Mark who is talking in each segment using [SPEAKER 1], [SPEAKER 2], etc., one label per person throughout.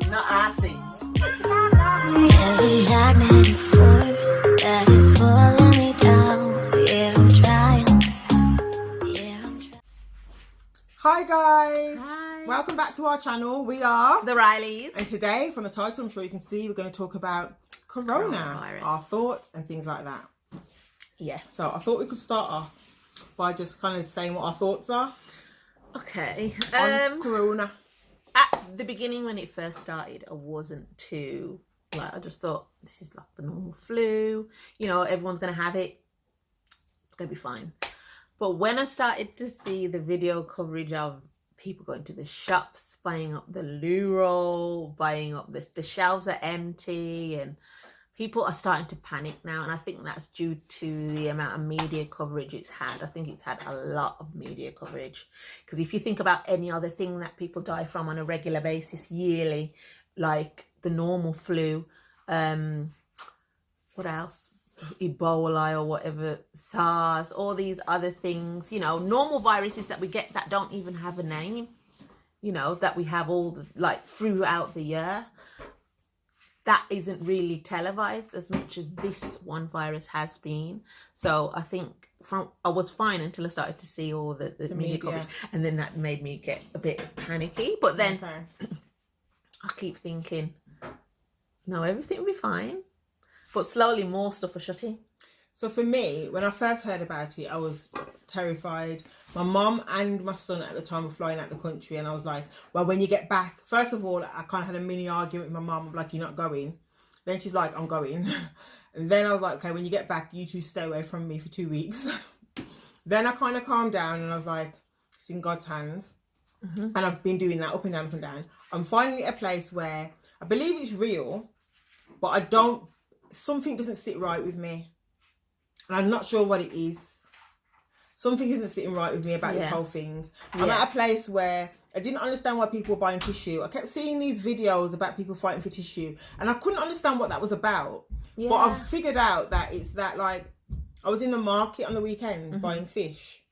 [SPEAKER 1] not our sins.
[SPEAKER 2] There's a magnetic force that is pulling me down. Yeah, I'm trying. Yeah, I'm trying.
[SPEAKER 3] Hi guys.
[SPEAKER 1] Hi.
[SPEAKER 3] Welcome back to our channel. We are
[SPEAKER 1] The Rileys.
[SPEAKER 3] and today from the title I'm sure you can see we're going to talk about Coronavirus, our thoughts and things like that.
[SPEAKER 1] Yeah.
[SPEAKER 3] So I thought we could start off by just kind of saying what our thoughts are
[SPEAKER 1] Okay.
[SPEAKER 3] on Corona.
[SPEAKER 1] At the beginning when it first started, I wasn't too, like, I just thought this is like the normal flu. You know, everyone's going to have it. It's going to be fine. But when I started to see the video coverage of people going to the shops, buying up the loo roll, buying up the shelves are empty, and people are starting to panic now. And I think that's due to the amount of media coverage it's had. I think it's had a lot of media coverage. Because if you think about any other thing that people die from on a regular basis yearly, like the normal flu, what else? Ebola or whatever, SARS, all these other things, you know, normal viruses that we get that don't even have a name, you know, that we have all like throughout the year, that isn't really televised as much as this one virus has been. So I think I was fine until I started to see all the media coverage, and then that made me get a bit panicky. But then I keep thinking, no, everything will be fine. But slowly more stuff are shutting.
[SPEAKER 3] So for me, when I first heard about it, I was terrified. My mum and my son at the time were flying out the country, and I was like, well, when you get back, first of all, I kind of had a mini argument with my mum, like, you're not going. Then she's like, I'm going. And then I was like, okay, when you get back, you two stay away from me for 2 weeks. Then I kind of calmed down and I was like, it's in God's hands. And I've been doing that up and down, up and down. I'm finding it a place where I believe it's real, but something doesn't sit right with me. And I'm not sure what it is. Something isn't sitting right with me about this whole thing. I'm at a place where I didn't understand why people were buying tissue. I kept seeing these videos about people fighting for tissue, and I couldn't understand what that was about. But I've figured out that it's that, like, I was in the market on the weekend buying fish,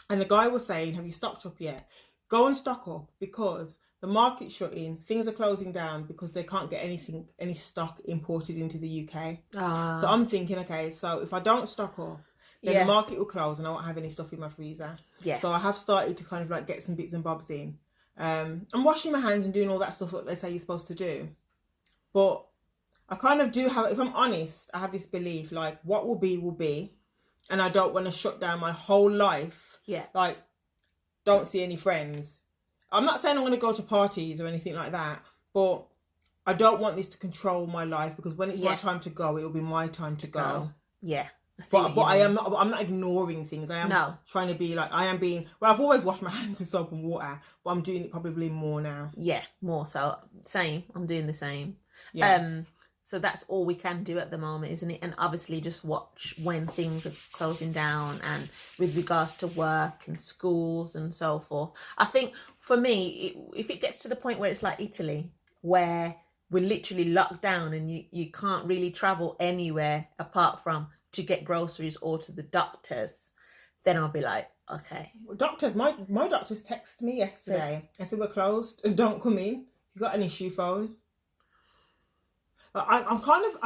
[SPEAKER 3] and the guy was saying, have you stocked up yet? Go and stock up, because the market's shutting, things are closing down because they can't get any stock imported into the UK. So I'm thinking, okay, so if I don't stock up, then the market will close and I won't have any stuff in my freezer. So I have started to kind of like get some bits and bobs in. I'm washing my hands and doing all that stuff that they say you're supposed to do. But I kind of do have, if I'm honest, I have this belief, like, what will be. And I don't want to shut down my whole life. Like, don't see any friends. I'm not saying I'm going to go to parties or anything like that, but I don't want this to control my life, because when it's my time to go, it will be my time to go. But I'm not ignoring things. I am trying to be like, I am being, well, I've always washed my hands with soap and water, but I'm doing it probably more now.
[SPEAKER 1] More so. Same. I'm doing the same. So that's all we can do at the moment, isn't it? And obviously just watch when things are closing down, and with regards to work and schools and so forth. I think for me, if it gets to the point where it's like Italy, where we're literally locked down and you can't really travel anywhere apart from to get groceries or to the doctors, then I'll be like, okay.
[SPEAKER 3] Well, doctors, my doctors texted me yesterday. I said, we're closed, don't come in. You got an issue phone? I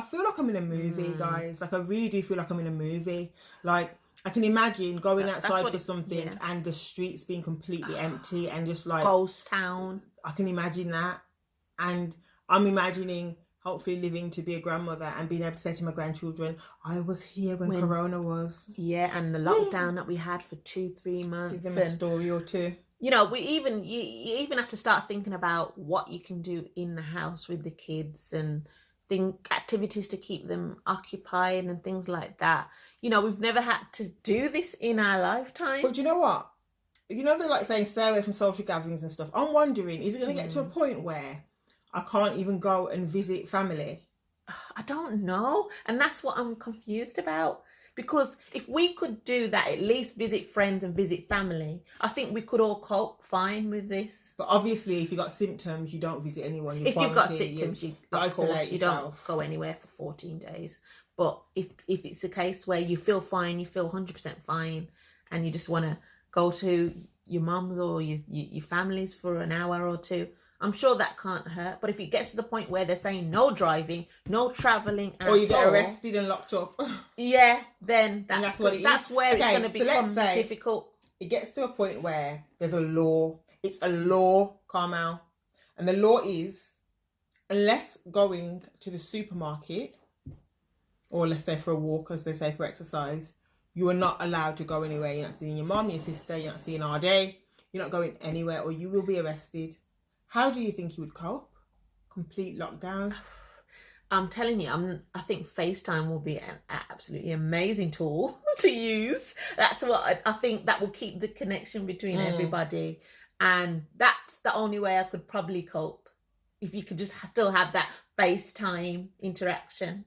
[SPEAKER 3] feel like I'm in a movie, guys. Like, I really do feel like I'm in a movie. Like, I can imagine going outside for something and the streets being completely empty and just like
[SPEAKER 1] ghost town.
[SPEAKER 3] I can imagine that. And I'm imagining hopefully living to be a grandmother and being able to say to my grandchildren, I was here when Corona was.
[SPEAKER 1] And the lockdown that we had for 2-3 months.
[SPEAKER 3] Give them a story or two.
[SPEAKER 1] You know, you even have to start thinking about what you can do in the house with the kids, and activities to keep them occupied and things like that. You know, we've never had to do this in our lifetime.
[SPEAKER 3] But do you know what? You know, they're like saying stay away from social gatherings and stuff. I'm wondering, is it going to get to a point where I can't even go and visit family?
[SPEAKER 1] I don't know. And that's what I'm confused about. Because if we could do that, at least visit friends and visit family, I think we could all cope fine with this.
[SPEAKER 3] But obviously, if you got symptoms, you don't visit anyone.
[SPEAKER 1] If you've got symptoms, of course, you don't go anywhere for 14 days. But if it's a case where you feel fine, you feel 100% fine, and you just want to go to your mum's or your family's for an hour or two, I'm sure that can't hurt. But if it gets to the point where they're saying no driving, no traveling,
[SPEAKER 3] or you get arrested and locked up.
[SPEAKER 1] Yeah, then
[SPEAKER 3] that's what it is.
[SPEAKER 1] That's where it's going to become difficult.
[SPEAKER 3] It gets to a point where there's a law. It's a law, Carmel. And the law is, unless going to the supermarket, or let's say for a walk, as they say, for exercise, you are not allowed to go anywhere. You're not seeing your mum, your sister, you're not seeing RD. You're not going anywhere, or you will be arrested. How do you think you would cope? Complete lockdown?
[SPEAKER 1] I'm telling you, I think FaceTime will be an absolutely amazing tool to use. That's what I think, that will keep the connection between everybody. And that's the only way I could probably cope. If you could just still have that FaceTime interaction.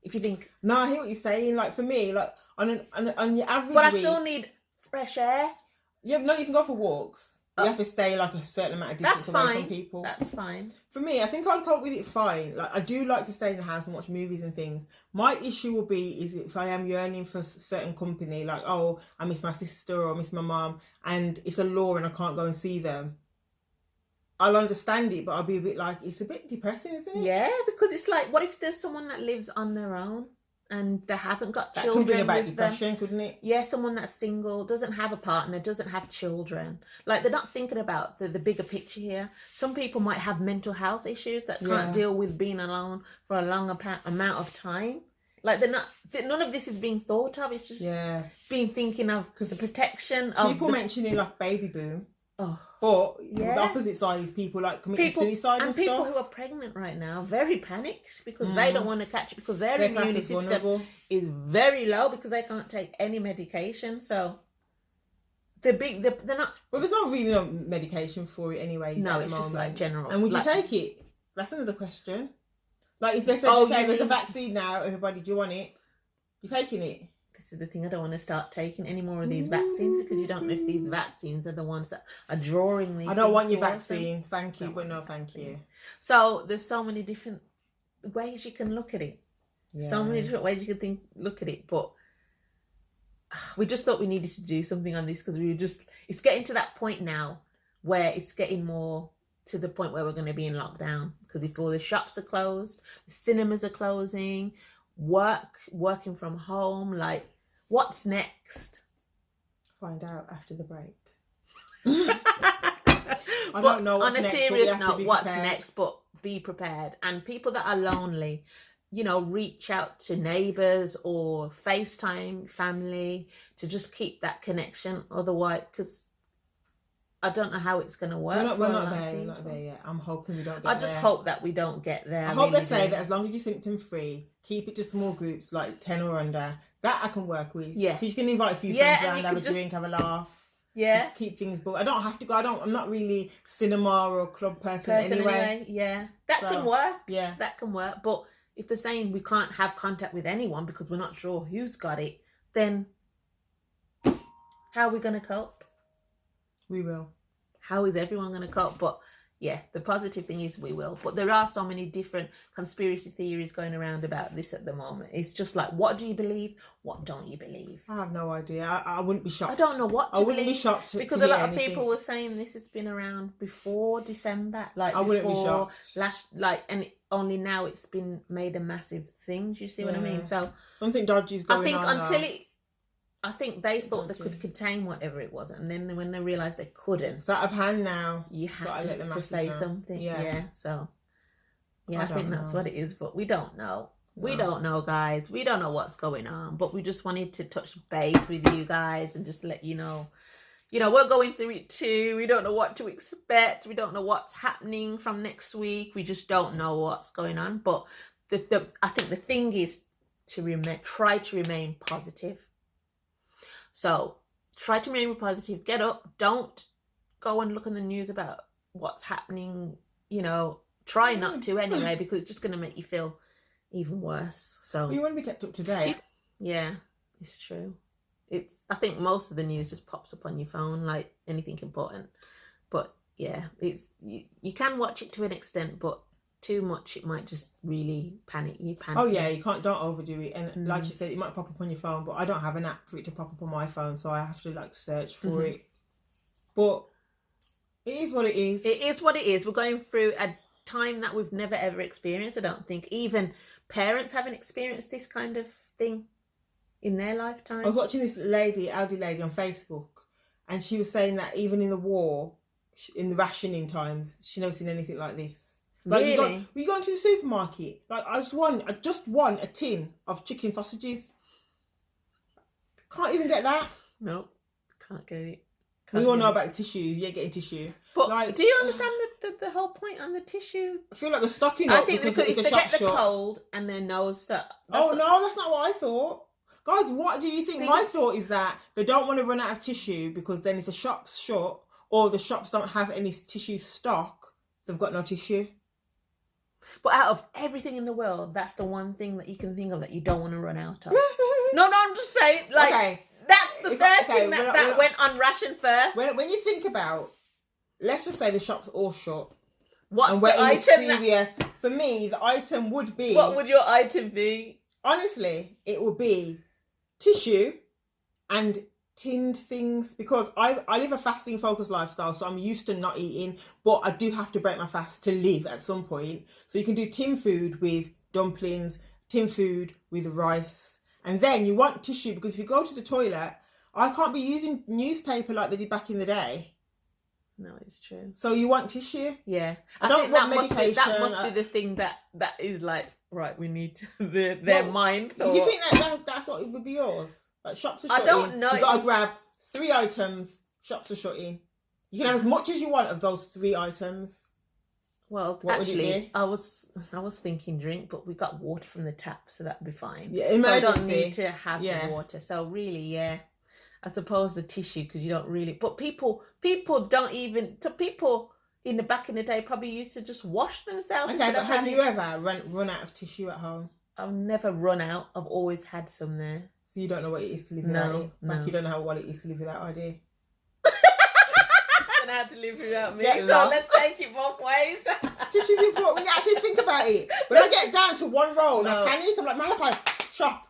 [SPEAKER 1] If you think...
[SPEAKER 3] No, I hear what you're saying. Like, for me, like, on your average
[SPEAKER 1] But I
[SPEAKER 3] week,
[SPEAKER 1] still need fresh air.
[SPEAKER 3] Yeah, no, you can go for walks. You have to stay like a certain amount of distance away from people.
[SPEAKER 1] That's fine.
[SPEAKER 3] For me, I think I'd cope with it fine. Like, I do like to stay in the house and watch movies and things. My issue will be is if I am yearning for certain company, like, oh, I miss my sister or I miss my mum, and it's a law and I can't go and see them. I'll understand it, but I'll be a bit like, it's a bit depressing, isn't it?
[SPEAKER 1] Yeah, because it's like, what if there's someone that lives on their own and they haven't got children?
[SPEAKER 3] That could bring about
[SPEAKER 1] with
[SPEAKER 3] depression,
[SPEAKER 1] them.
[SPEAKER 3] Couldn't it?
[SPEAKER 1] Yeah, someone that's single, doesn't have a partner, doesn't have children. Like, they're not thinking about the bigger picture here. Some people might have mental health issues that can't deal with being alone for a long amount of time. Like, none of this is being thought of. It's just being thinking of the protection of
[SPEAKER 3] people mentioning like baby boom.
[SPEAKER 1] Oh,
[SPEAKER 3] but the opposite side is people like committing suicide and
[SPEAKER 1] people
[SPEAKER 3] stuff.
[SPEAKER 1] who are pregnant right now very panicked because they don't want to catch it, because their immune system is very low because they can't take any medication. So they're not.
[SPEAKER 3] Well, there's not really no medication for it anyway.
[SPEAKER 1] No, it's just like general.
[SPEAKER 3] And would you take it? That's another question. Like, if they say, okay, there's a vaccine now, everybody, do you want it? You taking it?
[SPEAKER 1] This is the thing, I don't want to start taking any more of these vaccines because you don't know if these vaccines are the ones that are drawing these.
[SPEAKER 3] I don't want your vaccine, thank you, but no thank you.
[SPEAKER 1] So there's so many different ways you can look at it. So many different ways you can look at it, but we just thought we needed to do something on this because it's getting to that point now where it's getting more to the point where we're going to be in lockdown, because if all the shops are closed, the cinemas are closing, working from home, like, what's next?
[SPEAKER 3] Find out after the break. I don't know what's
[SPEAKER 1] on a
[SPEAKER 3] next,
[SPEAKER 1] serious note, what's
[SPEAKER 3] prepared.
[SPEAKER 1] next, but be prepared. And people that are lonely, reach out to neighbours or FaceTime family to just keep that connection. Otherwise, because I don't know how it's going to work.
[SPEAKER 3] We're not there yet. I'm hoping we don't get there.
[SPEAKER 1] I just hope that we don't get there.
[SPEAKER 3] I hope they say that as long as you're symptom free, keep it to small groups, like 10 or under. That I can work with. Yeah. Because you can invite a few friends around, have a drink, have a laugh.
[SPEAKER 1] Yeah.
[SPEAKER 3] Keep things, but I don't have to go. I'm not really cinema or club person anyway.
[SPEAKER 1] Yeah. That can work.
[SPEAKER 3] Yeah.
[SPEAKER 1] That can work. But if they're saying we can't have contact with anyone because we're not sure who's got it, then how are we going to cope?
[SPEAKER 3] We will.
[SPEAKER 1] How is everyone going to cope? But yeah, the positive thing is we will. But there are so many different conspiracy theories going around about this at the moment. It's just like, what do you believe? What don't you believe?
[SPEAKER 3] I have no idea. I wouldn't be shocked.
[SPEAKER 1] I don't know what to
[SPEAKER 3] I wouldn't
[SPEAKER 1] believe,
[SPEAKER 3] be shocked
[SPEAKER 1] because
[SPEAKER 3] to
[SPEAKER 1] a lot
[SPEAKER 3] hear
[SPEAKER 1] of
[SPEAKER 3] anything.
[SPEAKER 1] people were saying this has been around before December. Like,
[SPEAKER 3] I wouldn't be shocked.
[SPEAKER 1] And only now it's been made a massive thing. Do you see what I mean? So
[SPEAKER 3] something dodgy's going on.
[SPEAKER 1] I think they thought they could contain whatever it was, and then when they realised they couldn't,
[SPEAKER 3] it's out of hand now.
[SPEAKER 1] You have to say something. Yeah. So I think that's what it is, but we don't know. No. We don't know, guys. We don't know what's going on, but we just wanted to touch base with you guys and just let you know. We're going through it too. We don't know what to expect. We don't know what's happening from next week. We just don't know what's going on. But I think the thing is to try to remain positive. So try to remain positive. Get up. Don't go and look on the news about what's happening. Try not to anyway, because it's just going to make you feel even worse. So
[SPEAKER 3] you want to be kept up to date.
[SPEAKER 1] Yeah, it's true. I think most of the news just pops up on your phone, like anything important. But yeah, you can watch it to an extent, but too much, it might just really panic you.
[SPEAKER 3] Oh yeah, don't overdo it. And like you said, it might pop up on your phone, but I don't have an app for it to pop up on my phone, so I have to search for it. But It is what it is.
[SPEAKER 1] It is what it is. We're going through a time that we've never ever experienced. I don't think even parents haven't experienced this kind of thing in their lifetime.
[SPEAKER 3] I was watching this lady, elderly lady, on Facebook, and she was saying that even in the war, in the rationing times, she never seen anything like this. Like,
[SPEAKER 1] really?
[SPEAKER 3] you go into the supermarket, like I just won a tin of chicken sausages. Can't even get that.
[SPEAKER 1] Nope, can't get it.
[SPEAKER 3] We all know about the tissues. You ain't getting tissue.
[SPEAKER 1] But
[SPEAKER 3] like,
[SPEAKER 1] do you understand the whole point on the tissue?
[SPEAKER 3] I feel like they're stocking
[SPEAKER 1] I
[SPEAKER 3] up
[SPEAKER 1] think
[SPEAKER 3] because
[SPEAKER 1] if
[SPEAKER 3] the
[SPEAKER 1] they
[SPEAKER 3] shop
[SPEAKER 1] get the
[SPEAKER 3] shut.
[SPEAKER 1] cold and their nose stuck.
[SPEAKER 3] Oh no, that's not what I thought. Guys, what do you think? My thought is that they don't want to run out of tissue because then if the shop's shut or the shops don't have any tissue stock, they've got no tissue.
[SPEAKER 1] But out of everything in the world, that's the one thing that you can think of that you don't want to run out of. No, I'm just saying, like,
[SPEAKER 3] okay.
[SPEAKER 1] That's the first thing that went on ration first.
[SPEAKER 3] When you think about, let's just say the shop's all shut.
[SPEAKER 1] What's
[SPEAKER 3] and
[SPEAKER 1] the item?
[SPEAKER 3] For me, the item would be...
[SPEAKER 1] What would your item be?
[SPEAKER 3] Honestly, it would be tissue and tinned things, because I live a fasting focused lifestyle, so I'm used to not eating, but I do have to break my fast to live at some point. So you can do tin food with dumplings, tin food with rice. And then you want tissue, because if you go to the toilet, I can't be using newspaper like they did back in the day.
[SPEAKER 1] No, it's true.
[SPEAKER 3] So you want tissue?
[SPEAKER 1] Yeah.
[SPEAKER 3] I don't want medication.
[SPEAKER 1] That must be the thing that is like, right, we need to, their mind thought.
[SPEAKER 3] Do you think that's what it would be yours? Like, shops are shutting.
[SPEAKER 1] I don't know.
[SPEAKER 3] You've got to grab 3 items, shops are shutting. You can have as much as you want of those 3 items.
[SPEAKER 1] Well,
[SPEAKER 3] what
[SPEAKER 1] actually, I was thinking drink, but we got water from the tap, so that'd be fine.
[SPEAKER 3] Yeah, emergency.
[SPEAKER 1] So I don't need to have the water. So really, yeah, I suppose the tissue, because you don't really. But people don't even. So people in the back in the day probably used to just wash themselves.
[SPEAKER 3] Okay, but have you ever run out of tissue at home?
[SPEAKER 1] I've never run out. I've always had some there.
[SPEAKER 3] So you don't know what it is to live without it? Like you don't know what it is to live without ID?
[SPEAKER 1] How to live without me.
[SPEAKER 3] Get
[SPEAKER 1] so
[SPEAKER 3] lost.
[SPEAKER 1] let's take it both ways.
[SPEAKER 3] Tissue's important when you actually think about it. When I get down to one roll, I panic. I'm like, Malachi, shop.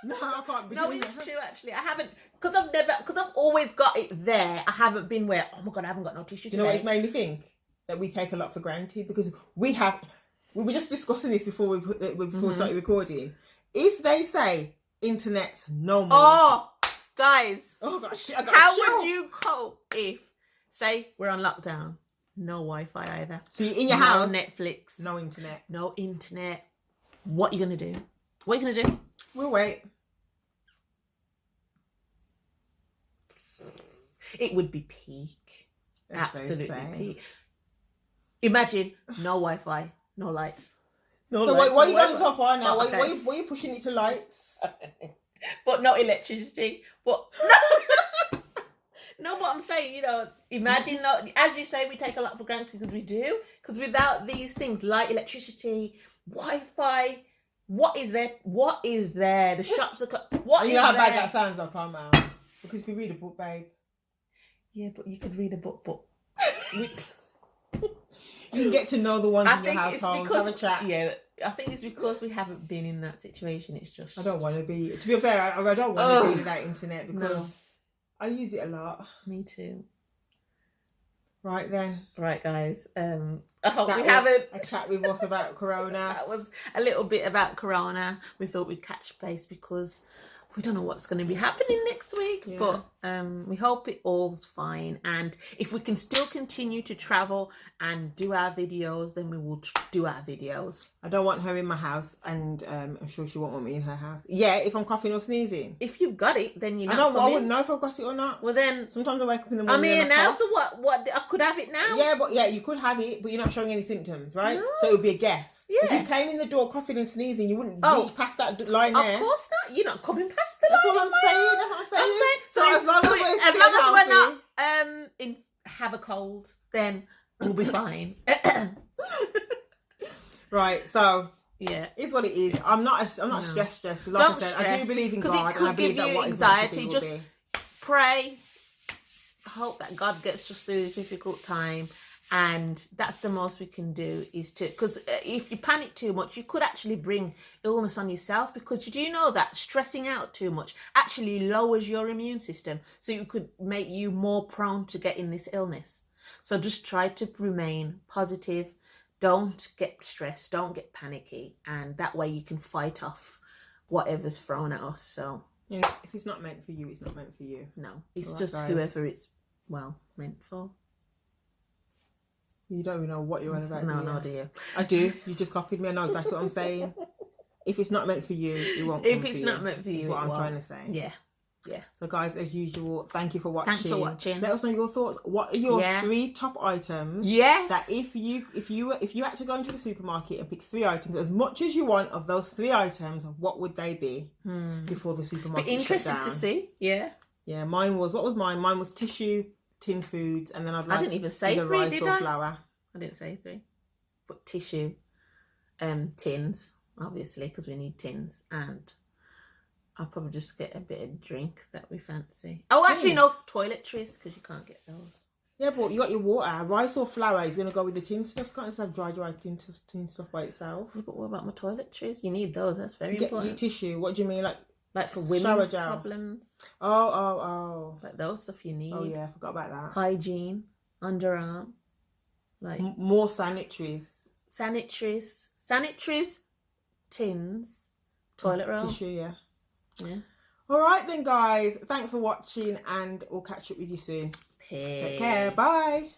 [SPEAKER 3] No, I can't be.
[SPEAKER 1] No, it's true. Actually, I haven't, because I've always got it there. I haven't been where, oh my god, I haven't got no tissue.
[SPEAKER 3] Do you know what it's made me think? That we take a lot for granted, because we were just discussing this before we started recording. If they say internet's no more.
[SPEAKER 1] Oh, guys.
[SPEAKER 3] Oh gosh,
[SPEAKER 1] how would you cope if, say, we're on lockdown, no Wi-Fi either?
[SPEAKER 3] So you're in your house,
[SPEAKER 1] Netflix,
[SPEAKER 3] no internet.
[SPEAKER 1] What are you gonna do? What are you gonna do?
[SPEAKER 3] We'll wait.
[SPEAKER 1] It would be peak. Absolutely peak. Imagine no Wi-Fi, no lights.
[SPEAKER 3] Why are you going so far now? Why are you pushing it to lights?
[SPEAKER 1] But no electricity. But no, but I'm saying, imagine, as you say, we take a lot for granted, because we do. Because without these things, light, electricity, Wi-Fi, what is there? The shops are what is
[SPEAKER 3] You know how
[SPEAKER 1] there?
[SPEAKER 3] bad that sounds though, calm down. Because you could read a book, babe.
[SPEAKER 1] Yeah, but you could read a book, but
[SPEAKER 3] you can get to know the ones in your household, have a chat.
[SPEAKER 1] Yeah, I think it's because we haven't been in that situation. It's just...
[SPEAKER 3] I don't want to be... To be fair, I don't want to be without internet, because I use it a lot.
[SPEAKER 1] Me too.
[SPEAKER 3] Right then.
[SPEAKER 1] Right, guys. I hope we haven't...
[SPEAKER 3] A chat with us about Corona.
[SPEAKER 1] That was a little bit about Corona. We thought we'd catch base because we don't know what's going to be happening next week. Yeah. But we hope it all's fine. And if we can still continue to travel and do our videos, then we will do our videos.
[SPEAKER 3] I don't want her in my house, and I'm sure she won't want me in her house. Yeah, if I'm coughing or sneezing.
[SPEAKER 1] If you've got it, then you're not
[SPEAKER 3] I wouldn't know if I've got it or not.
[SPEAKER 1] Well then...
[SPEAKER 3] Sometimes I wake up in the morning.
[SPEAKER 1] I'm here now, so what? I could have it now?
[SPEAKER 3] Yeah, you could have it, but you're not showing any symptoms, right?
[SPEAKER 1] No.
[SPEAKER 3] So it would be a guess.
[SPEAKER 1] Yeah.
[SPEAKER 3] If you came in the door coughing and sneezing, you wouldn't reach past that line there.
[SPEAKER 1] Of course not. You're not coming past the
[SPEAKER 3] That's
[SPEAKER 1] line.
[SPEAKER 3] That's what I'm saying. So as long
[SPEAKER 1] as we're not have a cold, then we'll be fine.
[SPEAKER 3] Right, so
[SPEAKER 1] yeah,
[SPEAKER 3] it's what it is. I'm not stressed because, like I said, I do believe in God, and I believe that what is
[SPEAKER 1] anxiety.
[SPEAKER 3] Just
[SPEAKER 1] pray. Hope that God gets us through this difficult time, And that's the most we can do, is to, because if you panic too much, you could actually bring illness on yourself, because you do know that stressing out too much actually lowers your immune system, so it could make you more prone to getting this illness. So just try to remain positive, don't get stressed, don't get panicky, and that way you can fight off whatever's thrown at us. So
[SPEAKER 3] yeah, if it's not meant for you, it's not meant for you.
[SPEAKER 1] no, it's
[SPEAKER 3] All right,
[SPEAKER 1] just
[SPEAKER 3] guys.
[SPEAKER 1] whoever it's meant for.
[SPEAKER 3] You don't even know what you're on about.
[SPEAKER 1] No,
[SPEAKER 3] do you?
[SPEAKER 1] no, dear.
[SPEAKER 3] I do. You just copied me. I know exactly what I'm saying. If it's not meant for you, it won't.
[SPEAKER 1] If
[SPEAKER 3] come
[SPEAKER 1] it's
[SPEAKER 3] for
[SPEAKER 1] not
[SPEAKER 3] you,
[SPEAKER 1] meant for
[SPEAKER 3] is
[SPEAKER 1] you,
[SPEAKER 3] what
[SPEAKER 1] it
[SPEAKER 3] I'm
[SPEAKER 1] won't.
[SPEAKER 3] trying to say.
[SPEAKER 1] Yeah.
[SPEAKER 3] So, guys, as usual, thank you for watching.
[SPEAKER 1] Thanks for watching.
[SPEAKER 3] Let us know your thoughts. What are your
[SPEAKER 1] Yeah.
[SPEAKER 3] 3 top items?
[SPEAKER 1] Yes.
[SPEAKER 3] That if you had to go into the supermarket and pick 3 items, as much as you want of those 3 items, what would they be before the supermarket
[SPEAKER 1] Be interested
[SPEAKER 3] shut down?
[SPEAKER 1] to see. Yeah.
[SPEAKER 3] Yeah, mine was, what was mine? Mine was tissue, tin foods, and then I'd like
[SPEAKER 1] I didn't even say
[SPEAKER 3] either
[SPEAKER 1] 3,
[SPEAKER 3] rice
[SPEAKER 1] did
[SPEAKER 3] or
[SPEAKER 1] I?
[SPEAKER 3] flour.
[SPEAKER 1] I didn't say 3. But tissue, tins, obviously, because we need tins, and I'll probably just get a bit of drink that we fancy. Oh, actually, no, toiletries, because you can't get those.
[SPEAKER 3] Yeah, but you got your water. Rice or flour is going to go with the tin stuff. You can't just have dry tin stuff by itself.
[SPEAKER 1] Yeah, but what about my toiletries? You need those. That's very
[SPEAKER 3] You get your
[SPEAKER 1] important.
[SPEAKER 3] tissue. What do you mean?
[SPEAKER 1] Like for
[SPEAKER 3] shower
[SPEAKER 1] women's
[SPEAKER 3] gel.
[SPEAKER 1] problems.
[SPEAKER 3] Oh.
[SPEAKER 1] Like those stuff you need.
[SPEAKER 3] Oh, yeah, I forgot about that.
[SPEAKER 1] Hygiene, underarm, like
[SPEAKER 3] More sanitaries.
[SPEAKER 1] sanitaries, tins, toilet roll.
[SPEAKER 3] Tissue, yeah.
[SPEAKER 1] Yeah.
[SPEAKER 3] All right then, guys. Thanks for watching, and we'll catch up with you soon.
[SPEAKER 1] Peace.
[SPEAKER 3] Take care. Bye.